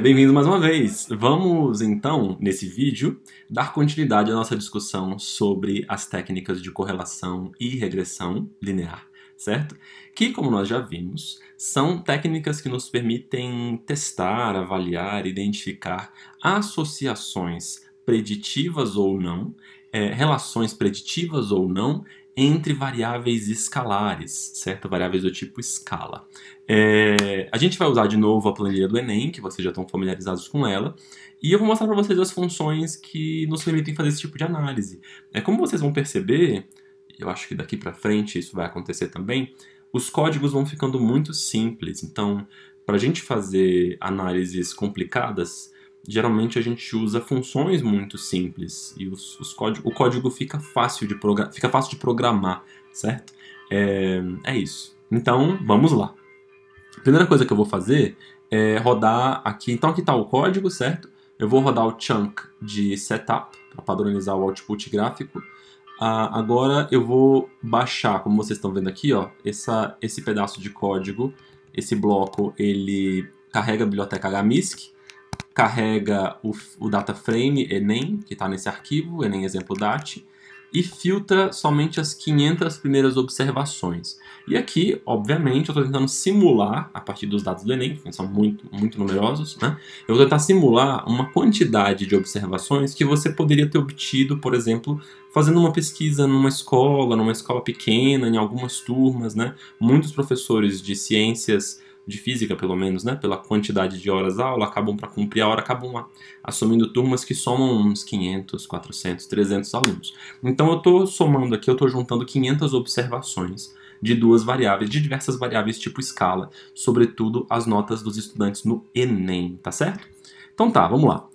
Bem-vindos mais uma vez. Vamos então, nesse vídeo, dar continuidade à nossa discussão sobre as técnicas de correlação e regressão linear, certo? Que, como nós já vimos, são técnicas que nos permitem testar, avaliar, identificar associações preditivas ou não, relações preditivas ou não, entre variáveis escalares, certo? Variáveis do tipo escala. A gente vai usar de novo a planilha do Enem, que vocês já estão familiarizados com ela, e eu vou mostrar para vocês as funções que nos permitem fazer esse tipo de análise. Como vocês vão perceber, eu acho que daqui para frente isso vai acontecer também, os códigos vão ficando muito simples. Então, para a gente fazer análises complicadas, geralmente a gente usa funções muito simples e o código fica fácil de programar, certo? É isso. Então, vamos lá. A primeira coisa que eu vou fazer é rodar aqui. Então, aqui está o código, certo? Eu vou rodar o chunk de setup para padronizar o output gráfico. Agora eu vou baixar, como vocês estão vendo aqui, ó, esse pedaço de código. Esse bloco ele carrega a biblioteca HMISC, carrega o dataframe Enem, que está nesse arquivo, Enem exemplo dat, e filtra somente as 500 primeiras observações. E aqui, obviamente, eu estou tentando simular, a partir dos dados do Enem, que são muito numerosos, né? Eu vou tentar simular uma quantidade de observações que você poderia ter obtido, por exemplo, fazendo uma pesquisa numa escola pequena, em algumas turmas, né? Muitos professores de ciências, de física pelo menos, né, pela quantidade de horas aula, acabam para cumprir a hora, acabam assumindo turmas que somam uns 500, 400, 300 alunos. Então eu estou somando aqui, eu estou juntando 500 observações de duas variáveis, de diversas variáveis tipo escala, sobretudo as notas dos estudantes no Enem, tá certo? Então tá, vamos lá.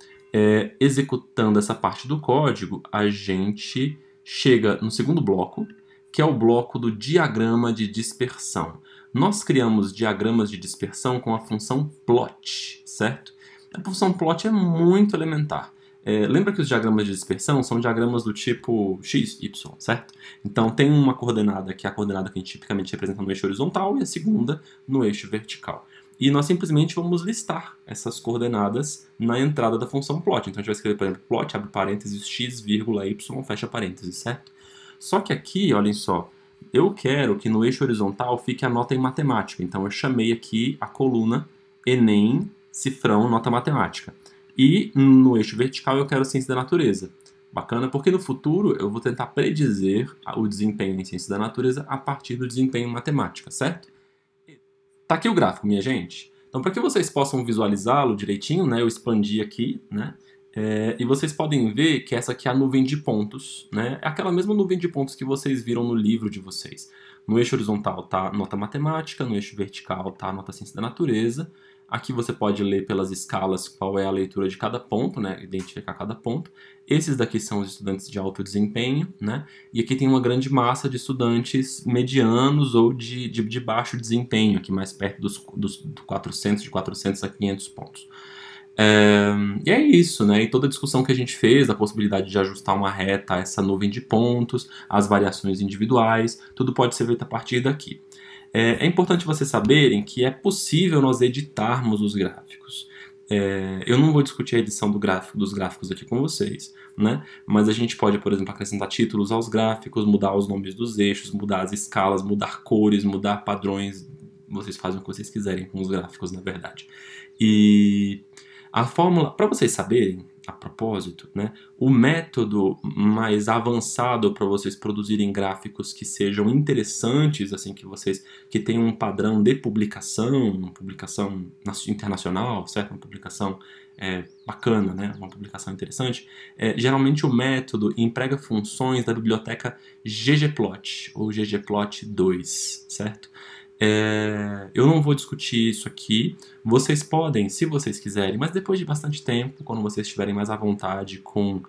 Executando essa parte do código, a gente chega no segundo bloco, que é o bloco do diagrama de dispersão. Nós criamos diagramas de dispersão com a função plot, certo? A função plot é muito elementar. Lembra que os diagramas de dispersão são diagramas do tipo x, y, certo? Então tem uma coordenada, que é a coordenada que a gente tipicamente representa no eixo horizontal, e a segunda no eixo vertical. E nós simplesmente vamos listar essas coordenadas na entrada da função plot. Então a gente vai escrever, por exemplo, plot, abre parênteses, x, vírgula, y, fecha parênteses, certo? Só que aqui, olhem só, eu quero que no eixo horizontal fique a nota em matemática. Então eu chamei aqui a coluna Enem, cifrão, nota matemática. E no eixo vertical eu quero ciência da natureza. Bacana, porque no futuro eu vou tentar predizer o desempenho em ciência da natureza a partir do desempenho em matemática, certo? Tá aqui o gráfico, minha gente. Então, para que vocês possam visualizá-lo direitinho, né, eu expandi aqui, né? E vocês podem ver que essa aqui é a nuvem de pontos, né? É aquela mesma nuvem de pontos que vocês viram no livro de vocês. No eixo horizontal tá a nota matemática, no eixo vertical tá a nota ciência da natureza. Aqui você pode ler pelas escalas qual é a leitura de cada ponto, né? Identificar cada ponto. Esses daqui são os estudantes de alto desempenho, né? E aqui tem uma grande massa de estudantes medianos ou de baixo desempenho, aqui mais perto dos 400, de 400 a 500 pontos. E é isso, né? E toda a discussão que a gente fez, a possibilidade de ajustar uma reta a essa nuvem de pontos, as variações individuais, tudo pode ser feito a partir daqui. É importante vocês saberem que é possível nós editarmos os gráficos. Eu não vou discutir a edição dos gráficos aqui com vocês, né? Mas a gente pode, por exemplo, acrescentar títulos aos gráficos, mudar os nomes dos eixos, mudar as escalas, mudar cores, mudar padrões. Vocês fazem o que vocês quiserem com os gráficos, na verdade. E a fórmula, para vocês saberem, a propósito, né, o método mais avançado para vocês produzirem gráficos que sejam interessantes, assim, que tenham um padrão de publicação, uma publicação internacional, certo? Uma publicação bacana, né? Uma publicação interessante. Geralmente o método emprega funções da biblioteca ggplot ou ggplot2, certo? Eu não vou discutir isso aqui. Vocês podem, se vocês quiserem, mas depois de bastante tempo, quando vocês estiverem mais à vontade com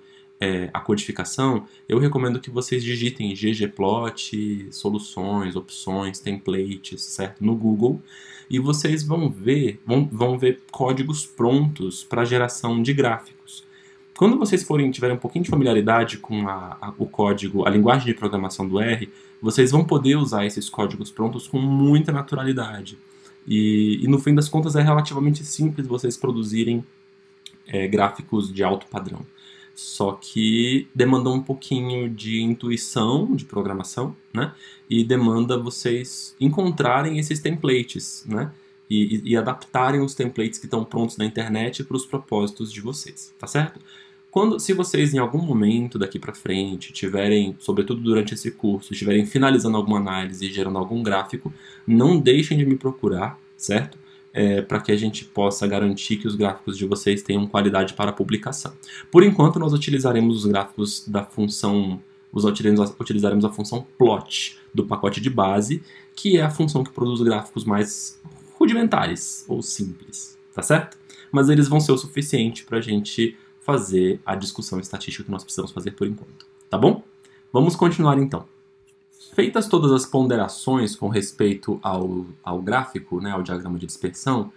a codificação, eu recomendo que vocês digitem ggplot, soluções, opções, templates, certo? No Google, e vocês vão ver códigos prontos para geração de gráficos. Quando vocês tiverem um pouquinho de familiaridade com o código, a linguagem de programação do R, vocês vão poder usar esses códigos prontos com muita naturalidade. E no fim das contas é relativamente simples vocês produzirem gráficos de alto padrão. Só que demanda um pouquinho de intuição, de programação, né? E demanda vocês encontrarem esses templates, né? E adaptarem os templates que estão prontos na internet para os propósitos de vocês, tá certo? Se vocês em algum momento daqui para frente tiverem, sobretudo durante esse curso, estiverem finalizando alguma análise e gerando algum gráfico, não deixem de me procurar, certo? Para que a gente possa garantir que os gráficos de vocês tenham qualidade para publicação. Por enquanto, nós utilizaremos os gráficos da função, utilizaremos a função plot do pacote de base, que é a função que produz gráficos mais rudimentares ou simples, tá certo? Mas eles vão ser o suficiente para a gente fazer a discussão estatística que nós precisamos fazer por enquanto, tá bom? Vamos continuar então. Feitas todas as ponderações com respeito ao gráfico, né, ao diagrama de dispersão,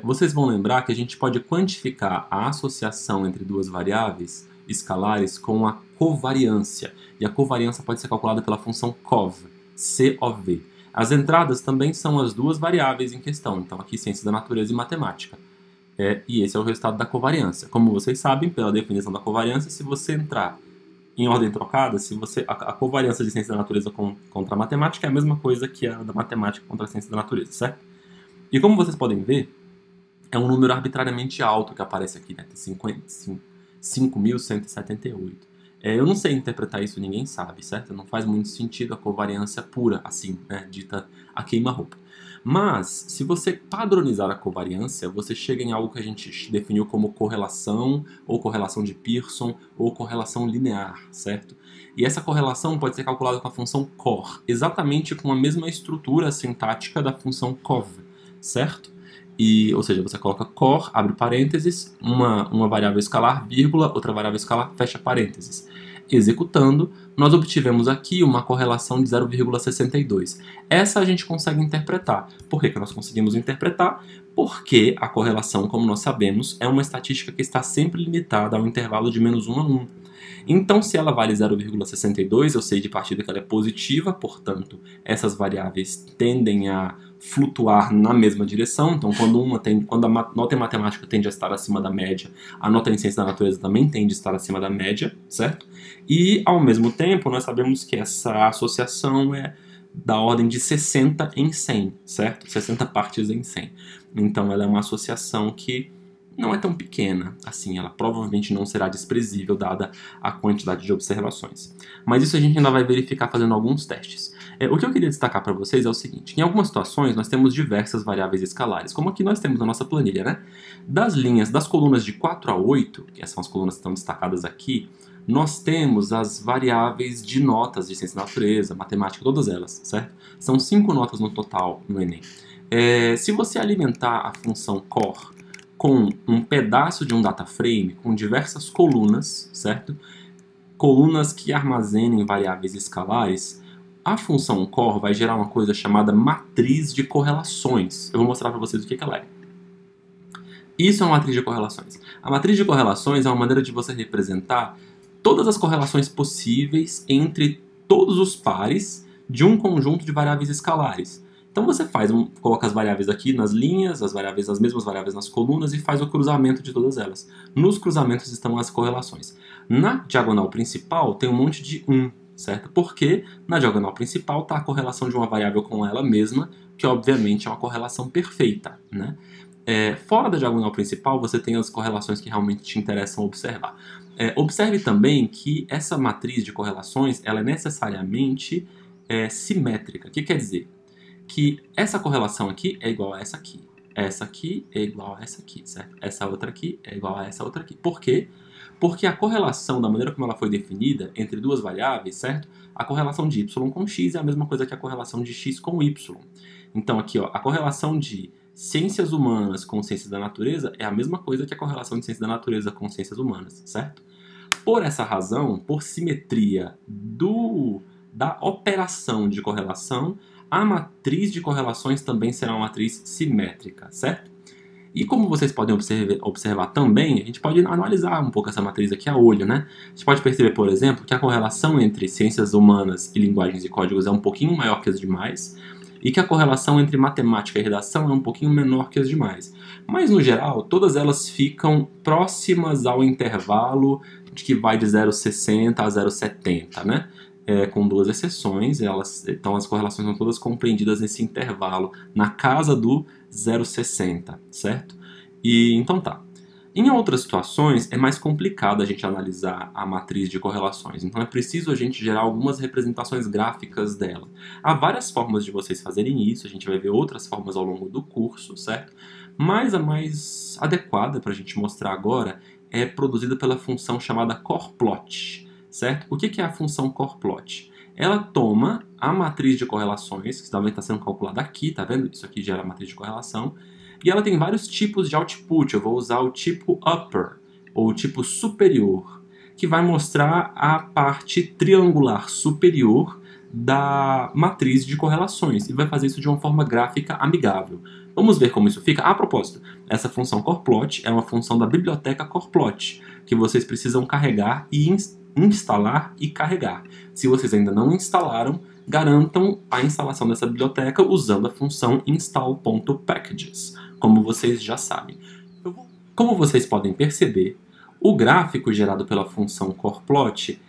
vocês vão lembrar que a gente pode quantificar a associação entre duas variáveis escalares com a covariância. E a covariância pode ser calculada pela função COV, C-O-V. As entradas também são as duas variáveis em questão, então aqui ciências da natureza e matemática. E esse é o resultado da covariância. Como vocês sabem, pela definição da covariância, se você entrar em ordem trocada, a covariância de ciência da natureza contra a matemática é a mesma coisa que a da matemática contra a ciência da natureza, certo? E como vocês podem ver, é um número arbitrariamente alto que aparece aqui, né? 5.178. Eu não sei interpretar isso, ninguém sabe, certo? Não faz muito sentido a covariância pura, assim, né? Dita a queima-roupa. Mas, se você padronizar a covariância, você chega em algo que a gente definiu como correlação, ou correlação de Pearson, ou correlação linear, certo? E essa correlação pode ser calculada com a função cor, exatamente com a mesma estrutura sintática da função cov, certo? Ou seja, você coloca cor, abre parênteses, uma variável escalar, vírgula, outra variável escalar, fecha parênteses. Executando, nós obtivemos aqui uma correlação de 0,62. Essa a gente consegue interpretar. Por que nós conseguimos interpretar? Porque a correlação, como nós sabemos, é uma estatística que está sempre limitada ao intervalo de -1 a 1. Então, se ela vale 0,62, eu sei de partida que ela é positiva, portanto, essas variáveis tendem a flutuar na mesma direção. Então, quando a nota em matemática tende a estar acima da média, a nota em ciência da natureza também tende a estar acima da média, certo? E, ao mesmo tempo, nós sabemos que essa associação é da ordem de 60 em 100, certo? 60 partes em 100. Então, ela é uma associação que não é tão pequena assim, ela provavelmente não será desprezível dada a quantidade de observações. Mas isso a gente ainda vai verificar fazendo alguns testes. O que eu queria destacar para vocês é o seguinte: em algumas situações nós temos diversas variáveis escalares, como aqui nós temos na nossa planilha, né? Das colunas de 4 a 8, que são as colunas que estão destacadas aqui, nós temos as variáveis de notas de ciência da natureza, matemática, todas elas, certo? São 5 notas no total no Enem. Se você alimentar a função cor com um pedaço de um data frame, com diversas colunas, certo? Colunas que armazenem variáveis escalares, a função cor vai gerar uma coisa chamada matriz de correlações. Eu vou mostrar para vocês o que ela é. Isso é uma matriz de correlações. A matriz de correlações é uma maneira de você representar todas as correlações possíveis entre todos os pares de um conjunto de variáveis escalares. Então você coloca as variáveis aqui nas linhas, as mesmas variáveis nas colunas e faz o cruzamento de todas elas. Nos cruzamentos estão as correlações. Na diagonal principal tem um monte de 1, certo? Porque na diagonal principal está a correlação de uma variável com ela mesma, que obviamente é uma correlação perfeita, né? Fora da diagonal principal você tem as correlações que realmente te interessam observar. Observe também que essa matriz de correlações ela é necessariamente simétrica. O que quer dizer? Que essa correlação aqui é igual a essa aqui é igual a essa aqui, certo? Essa outra aqui é igual a essa outra aqui. Por quê? Porque a correlação, da maneira como ela foi definida, entre duas variáveis, certo? A correlação de y com x é a mesma coisa que a correlação de x com y. Então aqui, ó, a correlação de ciências humanas com ciências da natureza é a mesma coisa que a correlação de ciências da natureza com ciências humanas, certo? Por essa razão, por simetria da operação de correlação, a matriz de correlações também será uma matriz simétrica, certo? E como vocês podem observar também, a gente pode analisar um pouco essa matriz aqui a olho, né? A gente pode perceber, por exemplo, que a correlação entre ciências humanas e linguagens e códigos é um pouquinho maior que as demais, e que a correlação entre matemática e redação é um pouquinho menor que as demais. Mas, no geral, todas elas ficam próximas ao intervalo de que vai de 0,60 a 0,70, né? Com duas exceções, então as correlações são todas compreendidas nesse intervalo, na casa do 0,60, certo? E então tá. Em outras situações, é mais complicado a gente analisar a matriz de correlações, então é preciso a gente gerar algumas representações gráficas dela. Há várias formas de vocês fazerem isso, a gente vai ver outras formas ao longo do curso, certo? Mas a mais adequada para a gente mostrar agora é produzida pela função chamada corplot, certo? O que é a função corplot? Ela toma a matriz de correlações, que também está sendo calculada aqui, tá vendo? Isso aqui gera a matriz de correlação. E ela tem vários tipos de output. Eu vou usar o tipo upper, ou o tipo superior, que vai mostrar a parte triangular superior da matriz de correlações. E vai fazer isso de uma forma gráfica amigável. Vamos ver como isso fica? A propósito, essa função corplot é uma função da biblioteca corplot, que vocês precisam carregar e instalar e carregar. Se vocês ainda não instalaram, garantam a instalação dessa biblioteca usando a função install.packages, como vocês já sabem. Como vocês podem perceber, o gráfico gerado pela função corplot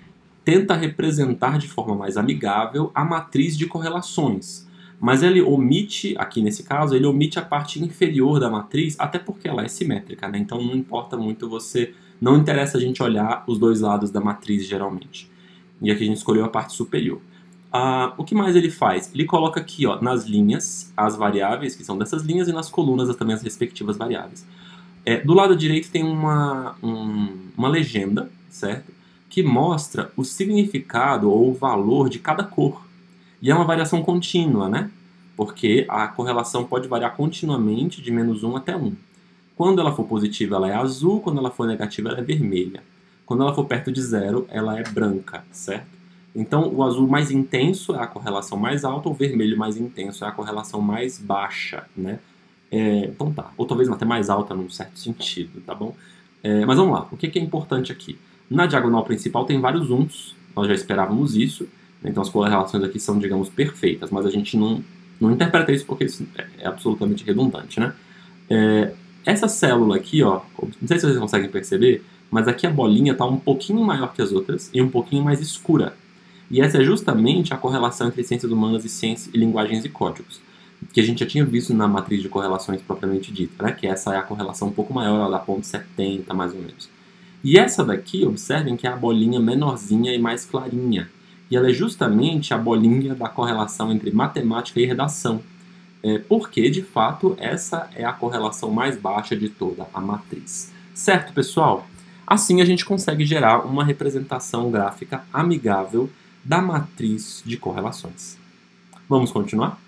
tenta representar de forma mais amigável a matriz de correlações, mas ele omite, aqui nesse caso, ele omite a parte inferior da matriz, até porque ela é simétrica, né? Então não importa muito não interessa a gente olhar os dois lados da matriz geralmente. E aqui a gente escolheu a parte superior. O que mais ele faz? Ele coloca aqui, ó, nas linhas as variáveis que são dessas linhas e nas colunas também as respectivas variáveis. Do lado direito tem uma legenda, certo? Que mostra o significado ou o valor de cada cor. E é uma variação contínua, né? Porque a correlação pode variar continuamente de -1 até 1. Quando ela for positiva, ela é azul. Quando ela for negativa, ela é vermelha. Quando ela for perto de 0, ela é branca, certo? Então, o azul mais intenso é a correlação mais alta, o vermelho mais intenso é a correlação mais baixa, né? Então tá. Ou talvez até mais alta num certo sentido, tá bom? Mas vamos lá. O que é importante aqui? Na diagonal principal tem vários 1s. Nós já esperávamos isso. Então as correlações aqui são, digamos, perfeitas, mas a gente não interpreta isso porque isso é absolutamente redundante, né? Essa célula aqui, ó, não sei se vocês conseguem perceber, mas aqui a bolinha está um pouquinho maior que as outras e um pouquinho mais escura. E essa é justamente a correlação entre ciências humanas e linguagens e códigos, que a gente já tinha visto na matriz de correlações propriamente dita, né? Que essa é a correlação um pouco maior, ela dá 0,70 mais ou menos. E essa daqui, observem que é a bolinha menorzinha e mais clarinha. E ela é justamente a bolinha da correlação entre matemática e redação. Porque, de fato, essa é a correlação mais baixa de toda a matriz. Certo, pessoal? Assim a gente consegue gerar uma representação gráfica amigável da matriz de correlações. Vamos continuar?